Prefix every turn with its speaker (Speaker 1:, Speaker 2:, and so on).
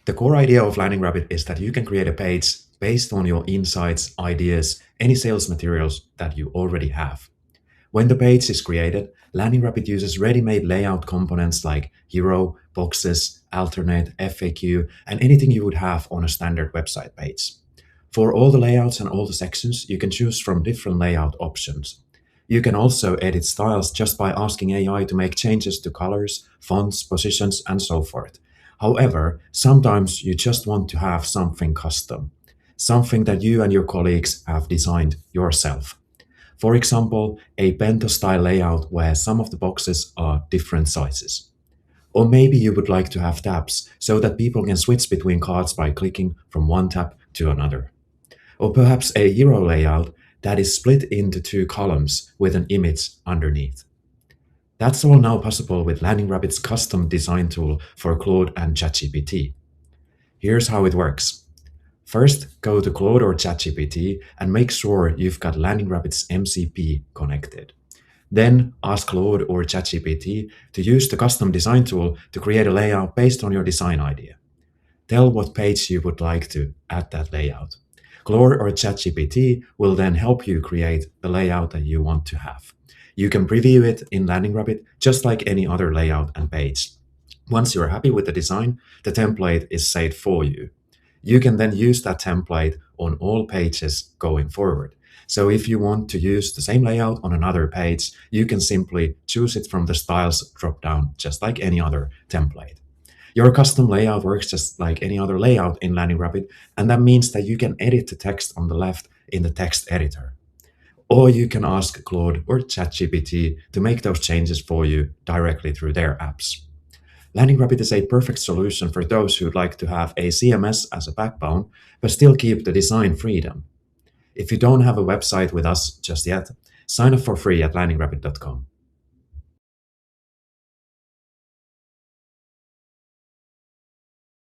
Speaker 1: The core idea of LandingRabbit is that you can create a page based on your insights, ideas, any sales materials that you already have. When the page is created, LandingRabbit uses ready-made layout components like hero, boxes, alternate, FAQ, and anything you would have on a standard website page. For all the layouts and all the sections, you can choose from different layout options. You can also edit styles just by asking AI to make changes to colors, fonts, positions, and so forth. However, sometimes you just want to have something custom, something that you and your colleagues have designed yourself. For example, a bento-style layout where some of the boxes are different sizes. Or maybe you would like to have tabs so that people can switch between cards by clicking from one tab to another. Or perhaps a hero layout that is split into two columns with an image underneath. That's all now possible with LandingRabbit's custom design tool for Claude and ChatGPT. Here's how it works. First, go to Claude or ChatGPT and make sure you've got LandingRabbit's MCP connected. Then ask Claude or ChatGPT to use the custom design tool to create a layout based on your design idea. Tell what page you would like to add that layout. Claude or ChatGPT will then help you create the layout that you want to have. You can preview it in LandingRabbit just like any other layout and page. Once you're happy with the design, the template is saved for you. You can then use that template on all pages going forward. So if you want to use the same layout on another page, you can simply choose it from the styles dropdown, just like any other template. Your custom layout works just like any other layout in LandingRabbit, and that means that you can edit the text on the left in the text editor. Or you can ask Claude or ChatGPT to make those changes for you directly through their apps. LandingRabbit is a perfect solution for those who'd like to have a CMS as a backbone, but still keep the design freedom. If you don't have a website with us just yet, sign up for free at landingrabbit.com.